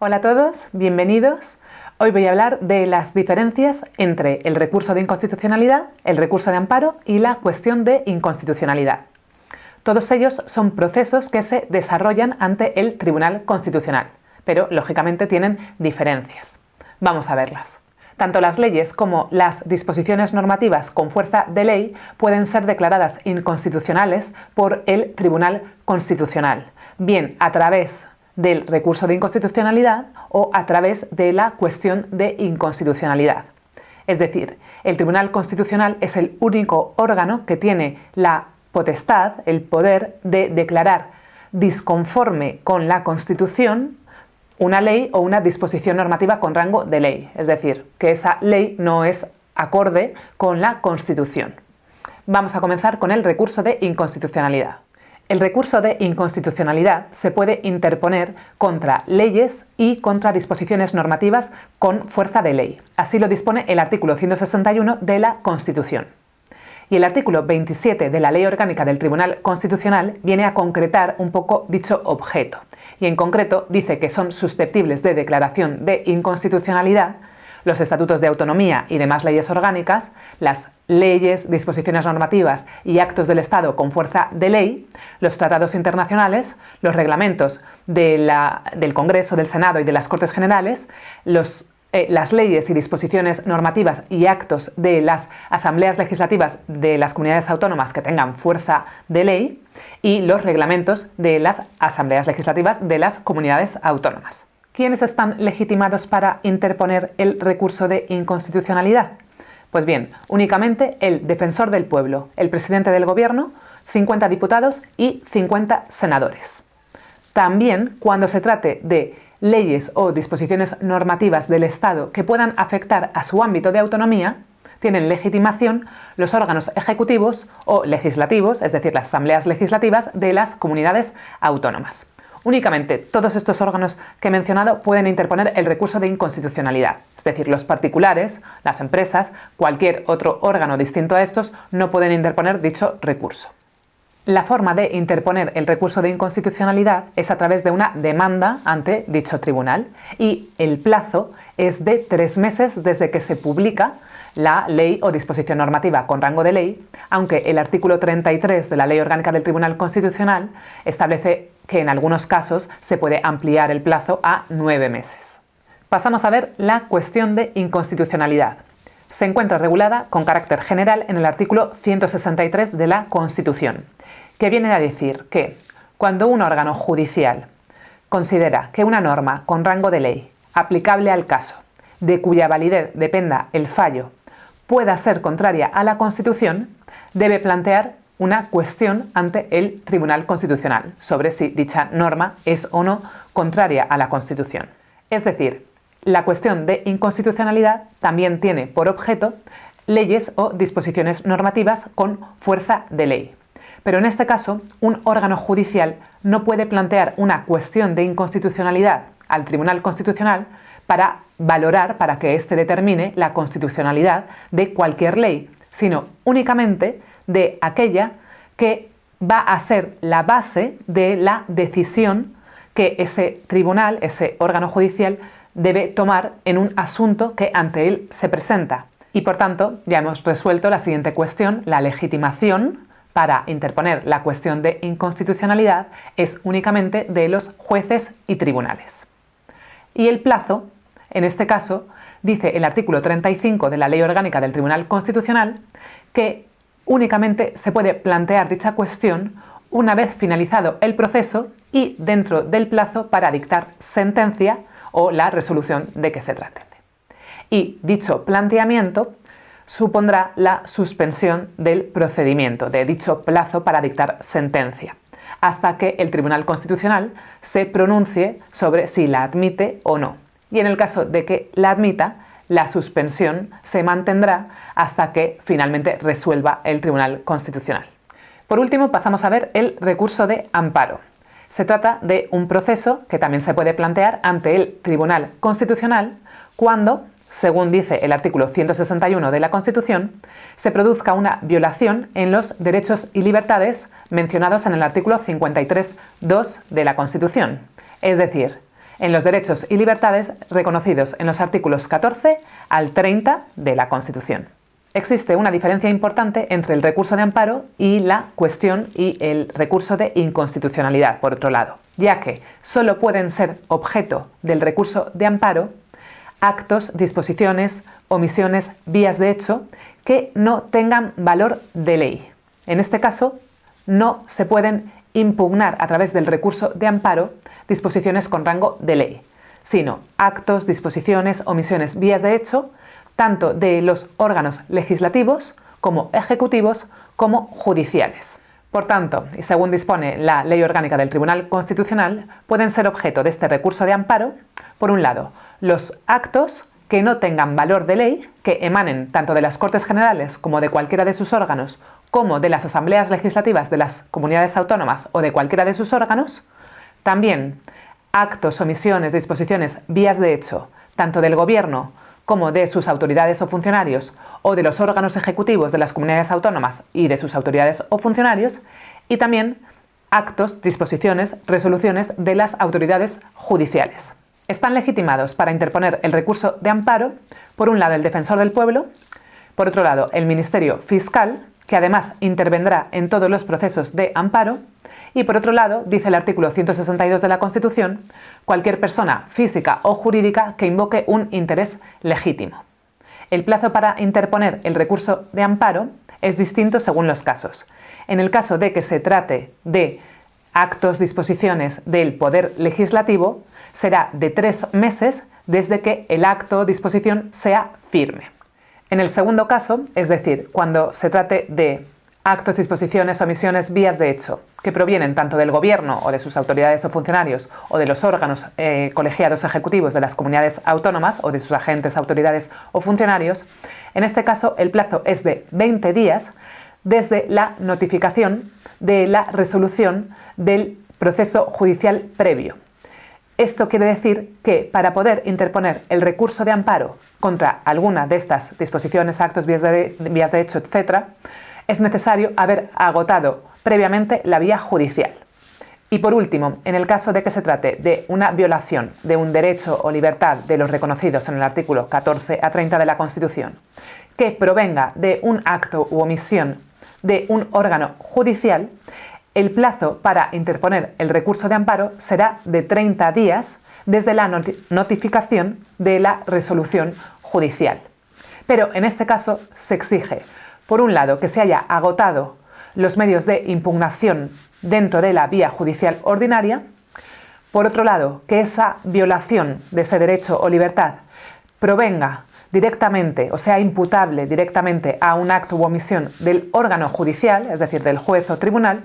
Hola a todos, bienvenidos. Hoy voy a hablar de las diferencias entre el recurso de inconstitucionalidad, el recurso de amparo y la cuestión de inconstitucionalidad. Todos ellos son procesos que se desarrollan ante el Tribunal Constitucional, pero lógicamente tienen diferencias. Vamos a verlas. Tanto las leyes como las disposiciones normativas con fuerza de ley pueden ser declaradas inconstitucionales por el Tribunal Constitucional, bien a través del recurso de inconstitucionalidad o a través de la cuestión de inconstitucionalidad. Es decir, el Tribunal Constitucional es el único órgano que tiene la potestad, el poder de declarar disconforme con la Constitución una ley o una disposición normativa con rango de ley, es decir, que esa ley no es acorde con la Constitución. Vamos a comenzar con el recurso de inconstitucionalidad. El recurso de inconstitucionalidad se puede interponer contra leyes y contra disposiciones normativas con fuerza de ley. Así lo dispone el artículo 161 de la Constitución. Y el artículo 27 de la Ley Orgánica del Tribunal Constitucional viene a concretar un poco dicho objeto. Y en concreto dice que son susceptibles de declaración de inconstitucionalidad los estatutos de autonomía y demás leyes orgánicas, las leyes, disposiciones normativas y actos del Estado con fuerza de ley, los tratados internacionales, los reglamentos del Congreso, del Senado y de las Cortes Generales, las leyes y disposiciones normativas y actos de las asambleas legislativas de las comunidades autónomas que tengan fuerza de ley y los reglamentos de las asambleas legislativas de las comunidades autónomas. ¿Quiénes están legitimados para interponer el recurso de inconstitucionalidad? Pues bien, únicamente el defensor del pueblo, el presidente del gobierno, 50 diputados y 50 senadores. También cuando se trate de leyes o disposiciones normativas del Estado que puedan afectar a su ámbito de autonomía, tienen legitimación los órganos ejecutivos o legislativos, es decir, las asambleas legislativas de las comunidades autónomas. Únicamente todos estos órganos que he mencionado pueden interponer el recurso de inconstitucionalidad, es decir, los particulares, las empresas, cualquier otro órgano distinto a estos no pueden interponer dicho recurso. La forma de interponer el recurso de inconstitucionalidad es a través de una demanda ante dicho tribunal y el plazo es de 3 meses desde que se publica la ley o disposición normativa con rango de ley, aunque el artículo 33 de la Ley Orgánica del Tribunal Constitucional establece que en algunos casos se puede ampliar el plazo a 9 meses. Pasamos a ver la cuestión de inconstitucionalidad. Se encuentra regulada con carácter general en el artículo 163 de la Constitución, que viene a decir que cuando un órgano judicial considera que una norma con rango de ley aplicable al caso, de cuya validez dependa el fallo, pueda ser contraria a la Constitución, debe plantear una cuestión ante el Tribunal Constitucional sobre si dicha norma es o no contraria a la Constitución. Es decir, la cuestión de inconstitucionalidad también tiene por objeto leyes o disposiciones normativas con fuerza de ley. Pero en este caso, un órgano judicial no puede plantear una cuestión de inconstitucionalidad al Tribunal Constitucional para valorar, para que éste determine la constitucionalidad de cualquier ley, sino únicamente de aquella que va a ser la base de la decisión que ese tribunal, ese órgano judicial, debe tomar en un asunto que ante él se presenta. Y por tanto, ya hemos resuelto la siguiente cuestión: la legitimación para interponer la cuestión de inconstitucionalidad es únicamente de los jueces y tribunales. Y el plazo, en este caso, dice el artículo 35 de la Ley Orgánica del Tribunal Constitucional que únicamente se puede plantear dicha cuestión una vez finalizado el proceso y dentro del plazo para dictar sentencia o la resolución de que se trate. Y dicho planteamiento supondrá la suspensión del procedimiento, de dicho plazo para dictar sentencia, hasta que el Tribunal Constitucional se pronuncie sobre si la admite o no. Y en el caso de que la admita, la suspensión se mantendrá hasta que finalmente resuelva el Tribunal Constitucional. Por último, pasamos a ver el recurso de amparo. Se trata de un proceso que también se puede plantear ante el Tribunal Constitucional cuando, según dice el artículo 161 de la Constitución, se produzca una violación en los derechos y libertades mencionados en el artículo 53.2 de la Constitución. Es decir, en los derechos y libertades reconocidos en los artículos 14 al 30 de la Constitución. Existe una diferencia importante entre el recurso de amparo y la cuestión y el recurso de inconstitucionalidad, por otro lado, ya que solo pueden ser objeto del recurso de amparo actos, disposiciones, omisiones, vías de hecho que no tengan valor de ley. En este caso, no se pueden impugnar a través del recurso de amparo disposiciones con rango de ley, sino actos, disposiciones, omisiones, vías de hecho, tanto de los órganos legislativos como ejecutivos como judiciales. Por tanto, y según dispone la Ley Orgánica del Tribunal Constitucional, pueden ser objeto de este recurso de amparo, por un lado, los actos que no tengan valor de ley, que emanen tanto de las Cortes Generales como de cualquiera de sus órganos, como de las asambleas legislativas de las comunidades autónomas o de cualquiera de sus órganos. También actos, omisiones, disposiciones, vías de hecho, tanto del Gobierno como de sus autoridades o funcionarios, o de los órganos ejecutivos de las comunidades autónomas y de sus autoridades o funcionarios, y también actos, disposiciones, resoluciones de las autoridades judiciales. Están legitimados para interponer el recurso de amparo, por un lado el Defensor del Pueblo, por otro lado el Ministerio Fiscal, que además intervendrá en todos los procesos de amparo, y por otro lado, dice el artículo 162 de la Constitución, cualquier persona física o jurídica que invoque un interés legítimo. El plazo para interponer el recurso de amparo es distinto según los casos. En el caso de que se trate de actos, disposiciones del Poder Legislativo, será de 3 meses desde que el acto o disposición sea firme. En el segundo caso, es decir, cuando se trate de actos, disposiciones, omisiones, vías de hecho, que provienen tanto del Gobierno o de sus autoridades o funcionarios o de los órganos colegiados ejecutivos de las comunidades autónomas o de sus agentes, autoridades o funcionarios, en este caso el plazo es de 20 días desde la notificación de la resolución del proceso judicial previo. Esto quiere decir que para poder interponer el recurso de amparo contra alguna de estas disposiciones, actos, vías de hecho, etc., es necesario haber agotado previamente la vía judicial. Y por último, en el caso de que se trate de una violación de un derecho o libertad de los reconocidos en el artículo 14 a 30 de la Constitución, que provenga de un acto u omisión de un órgano judicial, el plazo para interponer el recurso de amparo será de 30 días desde la notificación de la resolución judicial. Pero en este caso se exige, por un lado, que se haya agotado los medios de impugnación dentro de la vía judicial ordinaria, por otro lado, que esa violación de ese derecho o libertad provenga directamente o sea imputable directamente a un acto u omisión del órgano judicial, es decir, del juez o tribunal,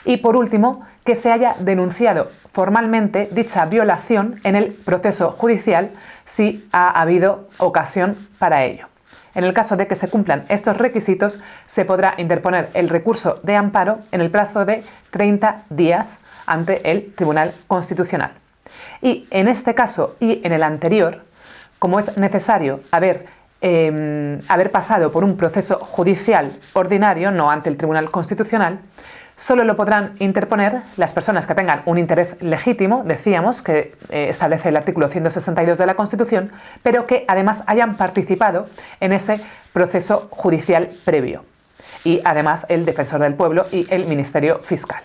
y por último, que se haya denunciado formalmente dicha violación en el proceso judicial si ha habido ocasión para ello. En el caso de que se cumplan estos requisitos, se podrá interponer el recurso de amparo en el plazo de 30 días ante el Tribunal Constitucional. Y en este caso y en el anterior, como es necesario haber pasado por un proceso judicial ordinario, no ante el Tribunal Constitucional, solo lo podrán interponer las personas que tengan un interés legítimo, decíamos, que establece el artículo 162 de la Constitución, pero que además hayan participado en ese proceso judicial previo. Y además el Defensor del Pueblo y el Ministerio Fiscal.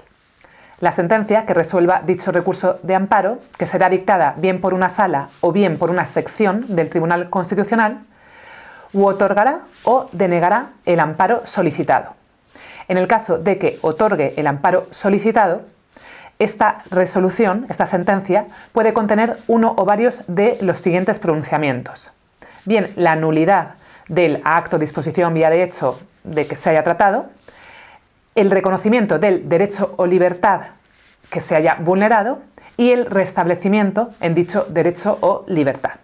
La sentencia que resuelva dicho recurso de amparo, que será dictada bien por una sala o bien por una sección del Tribunal Constitucional, otorgará o denegará el amparo solicitado. En el caso de que otorgue el amparo solicitado, esta resolución, esta sentencia, puede contener uno o varios de los siguientes pronunciamientos. Bien, la nulidad del acto, disposición, vía de hecho de que se haya tratado, el reconocimiento del derecho o libertad que se haya vulnerado y el restablecimiento en dicho derecho o libertad.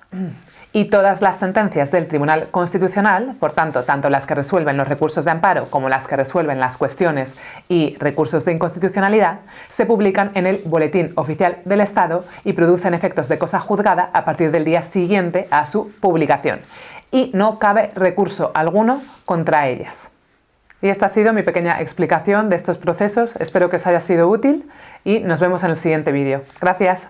Y todas las sentencias del Tribunal Constitucional, por tanto, tanto las que resuelven los recursos de amparo como las que resuelven las cuestiones y recursos de inconstitucionalidad, se publican en el Boletín Oficial del Estado y producen efectos de cosa juzgada a partir del día siguiente a su publicación. Y no cabe recurso alguno contra ellas. Y esta ha sido mi pequeña explicación de estos procesos. Espero que os haya sido útil y nos vemos en el siguiente vídeo. Gracias.